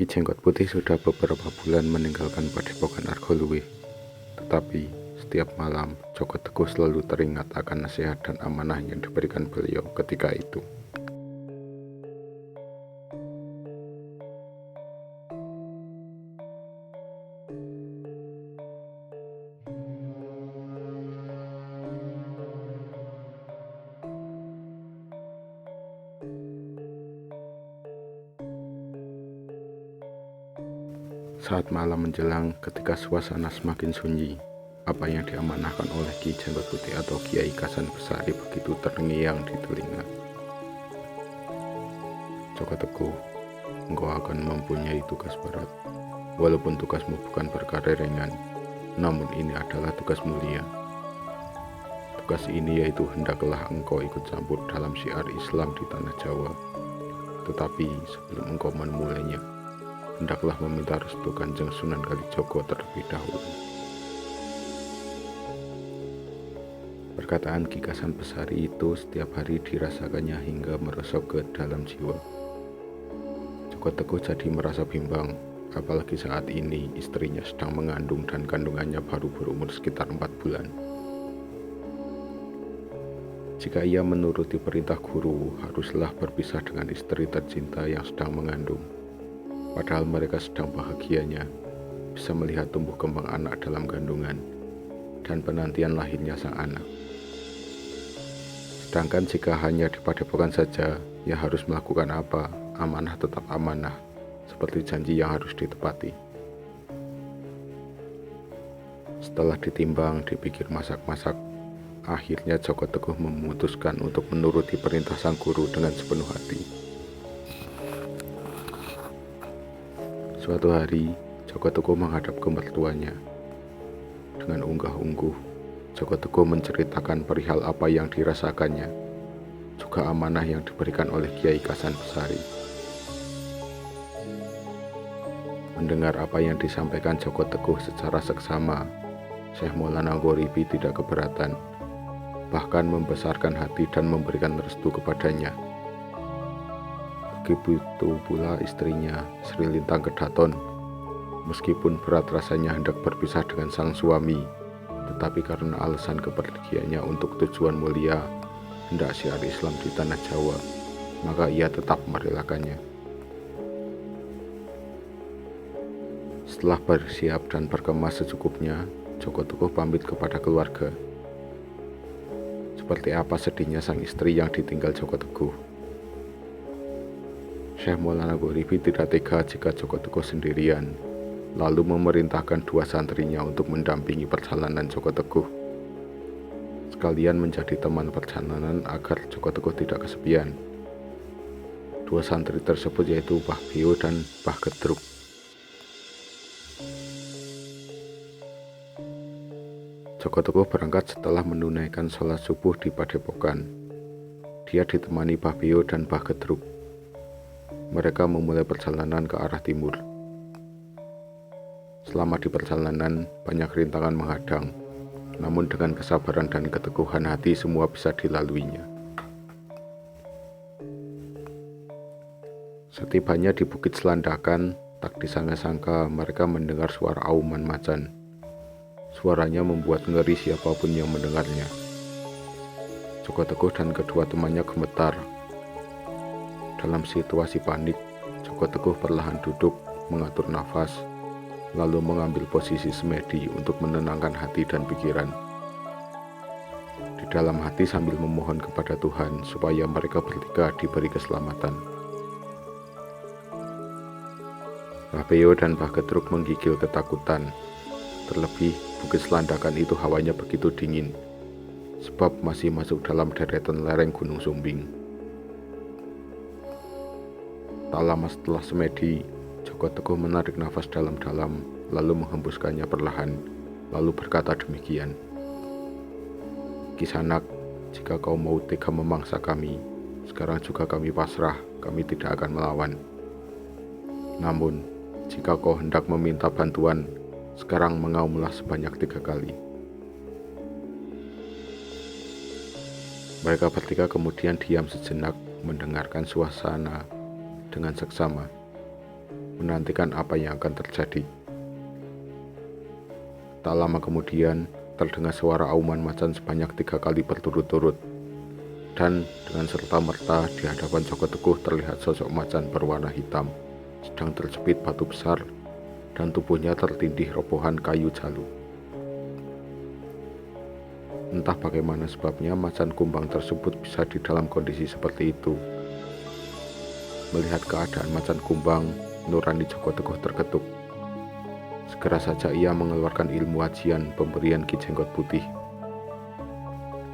Ki Jenggot Putih sudah beberapa bulan meninggalkan Padepokan Argoluwih, tetapi setiap malam Joko Teguh selalu teringat akan nasihat dan amanah yang diberikan beliau ketika itu. Saat malam menjelang, ketika suasana semakin sunyi, apa yang diamanahkan oleh Ki Jenggot Putih atau Kiai Kasan Besari begitu terngiang di telinga. Joko Teguh, engkau akan mempunyai tugas berat. Walaupun tugasmu bukan perkara ringan, namun ini adalah tugas mulia. Tugas ini yaitu hendaklah engkau ikut campur dalam syiar Islam di tanah Jawa. Tetapi sebelum engkau memulainya, hendaklah meminta restu Kanjeng Sunan Kalijogo terlebih dahulu. Perkataan Ki Kasan Besari itu setiap hari dirasakannya hingga meresap ke dalam jiwa. Joko Teguh jadi merasa bimbang, apalagi saat ini istrinya sedang mengandung dan kandungannya baru berumur sekitar 4 bulan. Jika ia menuruti perintah guru, haruslah berpisah dengan istri tercinta yang sedang mengandung. Padahal mereka sedang bahagianya bisa melihat tumbuh kembang anak dalam kandungan dan penantian lahirnya sang anak. Sedangkan jika hanya di padepokan saja, ia harus melakukan apa? Amanah tetap amanah, seperti janji yang harus ditepati. Setelah ditimbang, dipikir masak-masak, akhirnya Joko Teguh memutuskan untuk menuruti perintah sang guru dengan sepenuh hati. Suatu hari, Joko Teguh menghadap ke mertuanya. Dengan unggah-ungguh, Joko Teguh menceritakan perihal apa yang dirasakannya, juga amanah yang diberikan oleh Kiai Kasan Besari. Mendengar apa yang disampaikan Joko Teguh secara seksama, Syekh Maulana Ghoribi tidak keberatan, bahkan membesarkan hati dan memberikan restu kepadanya. Begitu pula istrinya, Sri Lintang Kedaton. Meskipun berat rasanya hendak berpisah dengan sang suami, tetapi karena alasan kepergiannya untuk tujuan mulia, hendak syiar Islam di tanah Jawa, maka ia tetap merelakannya. Setelah bersiap dan berkemas secukupnya, Joko Teguh pamit kepada keluarga. Seperti apa sedihnya sang istri yang ditinggal Joko Teguh. Syekh Maulana Ghoribi tidak tega jika Joko Teguh sendirian, lalu memerintahkan 2 santrinya untuk mendampingi perjalanan Joko Teguh. Sekalian menjadi teman perjalanan agar Joko Teguh tidak kesepian. 2 santri tersebut yaitu Mbah Bio dan Mbah Gedruk. Joko Teguh berangkat setelah menunaikan sholat subuh di padepokan. Dia ditemani Mbah Bio dan Mbah Gedruk. Mereka memulai perjalanan ke arah timur. Selama di perjalanan, banyak rintangan menghadang, namun dengan kesabaran dan keteguhan hati semua bisa dilaluinya. Setibanya di Bukit Selandakan, tak disangka-sangka mereka mendengar suara auman macan. Suaranya membuat ngeri siapapun yang mendengarnya. Joko Teguh dan kedua temannya gemetar. Dalam situasi panik, Joko Teguh perlahan duduk, mengatur nafas, lalu mengambil posisi semedi untuk menenangkan hati dan pikiran. Di dalam hati sambil memohon kepada Tuhan supaya mereka bertiga diberi keselamatan. Mbah Beo dan Mbah Gedruk menggigil ketakutan. Terlebih, Bukit Selandakan itu hawanya begitu dingin, sebab masih masuk dalam deretan lereng Gunung Sumbing. Tak lama setelah semedi, Joko Teguh menarik nafas dalam-dalam, lalu menghembuskannya perlahan, lalu berkata demikian. Kisanak, jika kau mau tega memangsa kami, sekarang juga kami pasrah, kami tidak akan melawan. Namun, jika kau hendak meminta bantuan, sekarang mengaumlah sebanyak 3 kali. Mereka bertiga kemudian diam sejenak mendengarkan suasana dengan seksama. menantikan apa yang akan terjadi. Tak lama kemudian, terdengar suara auman macan sebanyak 3 kali berturut-turut. Dan dengan serta-merta di hadapan Joko Teguh terlihat sosok macan berwarna hitam, sedang terjepit batu besar, dan tubuhnya tertindih robohan kayu jalu. Entah bagaimana sebabnya macan kumbang tersebut bisa di dalam kondisi seperti itu. Melihat keadaan macan kumbang, nurani Joko Teguh terketuk. Segera saja ia mengeluarkan ilmu ajian pemberian Ki Jenggot Putih.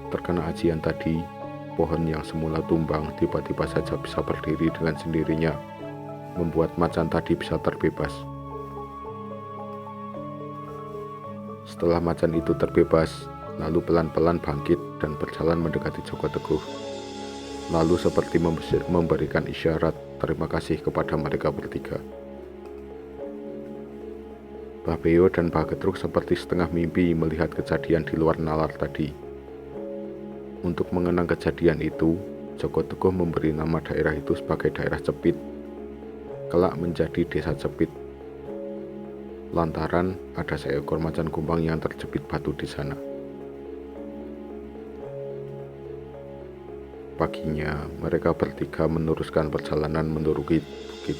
Terkena ajian tadi, pohon yang semula tumbang tiba-tiba saja bisa berdiri dengan sendirinya, membuat macan tadi bisa terbebas. Setelah macan itu terbebas, lalu pelan-pelan bangkit dan berjalan mendekati Joko Teguh. Lalu seperti memberikan isyarat terima kasih kepada mereka bertiga. Mbah Beo dan Mbah Getruk seperti setengah mimpi melihat kejadian di luar nalar tadi. Untuk mengenang kejadian itu, Joko Teguh memberi nama daerah itu sebagai daerah Cepit, kelak menjadi Desa Cepit. Lantaran ada seekor macan kumbang yang terjepit batu di sana. Paginya, mereka bertiga meneruskan perjalanan menuruni bukit.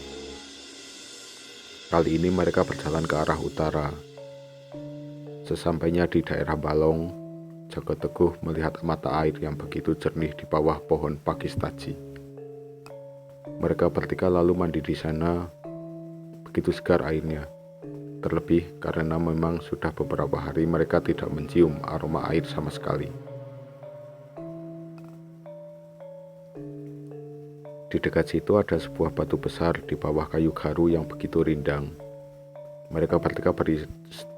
Kali ini mereka berjalan ke arah utara. Sesampainya di daerah Balong, Joko Teguh melihat mata air yang begitu jernih di bawah pohon pakistaji. Mereka bertiga lalu mandi di sana, begitu segar airnya. Terlebih karena memang sudah beberapa hari mereka tidak mencium aroma air sama sekali. Di dekat situ ada sebuah batu besar di bawah kayu garu yang begitu rindang. Mereka bertiga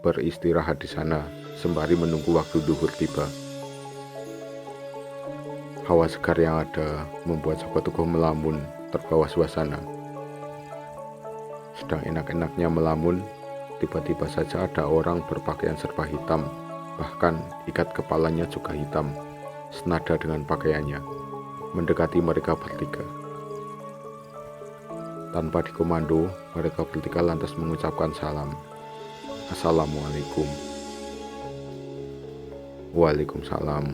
beristirahat di sana sembari menunggu waktu duhur tiba. Hawa segar yang ada membuat Joko Teguh melamun terbawa suasana. Sedang enak-enaknya melamun, tiba-tiba saja ada orang berpakaian serba hitam, bahkan ikat kepalanya juga hitam, senada dengan pakaiannya, mendekati mereka bertiga. Tanpa dikomando, mereka bertiga lantas mengucapkan salam. Assalamualaikum. Waalaikumsalam,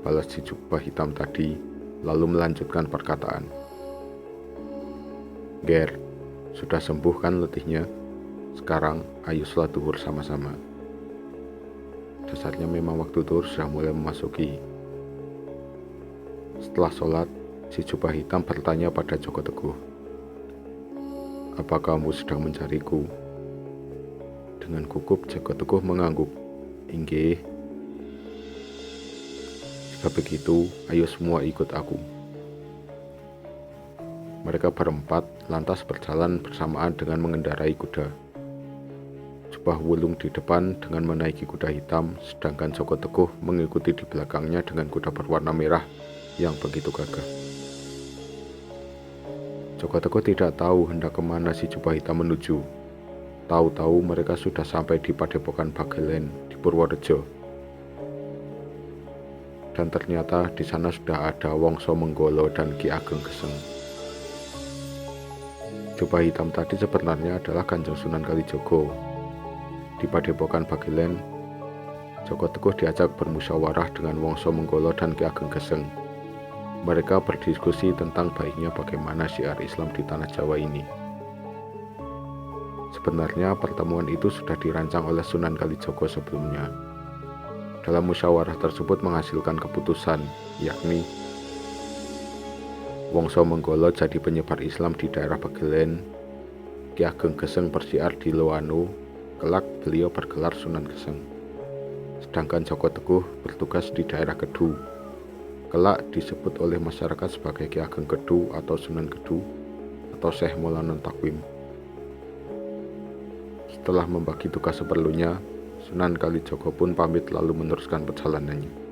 balas si jubah hitam tadi, lalu melanjutkan perkataan. Ger, sudah sembuh kan letihnya? Sekarang ayo sholat duhur sama-sama. Dasarnya memang waktu duhur sudah mulai memasuki. Setelah sholat, si jubah hitam bertanya pada Joko Teguh. Apa kamu sedang mencariku? Dengan gugup Joko Teguh mengangguk. Inggih. Jika begitu, ayo semua ikut aku. Mereka berempat lantas berjalan bersamaan dengan mengendarai kuda. Jubah Wulung di depan dengan menaiki kuda hitam, sedangkan Joko Teguh mengikuti di belakangnya dengan kuda berwarna merah yang begitu gagah. Joko Teguh tidak tahu hendak kemana si jubah hitam menuju. Tahu-tahu mereka sudah sampai di Padepokan Bagelen di Purworejo. Dan ternyata di sana sudah ada Wongso Menggolo dan Ki Ageng Geseng. Jubah hitam tadi sebenarnya adalah Kanjeng Sunan Kalijogo. Di Padepokan Bagelen, Joko Teguh diajak bermusyawarah dengan Wongso Menggolo dan Ki Ageng Geseng. Mereka berdiskusi tentang baiknya bagaimana syiar Islam di tanah Jawa ini. Sebenarnya pertemuan itu sudah dirancang oleh Sunan Kalijogo sebelumnya. Dalam musyawarah tersebut menghasilkan keputusan, yakni Wongso Menggolo jadi penyebar Islam di daerah Bagelen, Ki Ageng Geseng bersiar di Loano, kelak beliau bergelar Sunan Geseng. Sedangkan Joko Teguh bertugas di daerah Kedu, kelak disebut oleh masyarakat sebagai Ki Ageng Kedu atau Sunan Kedu atau Syekh Maulana Takwim. Setelah membagi tugas seperlunya, Sunan Kalijogo pun pamit lalu meneruskan perjalanannya.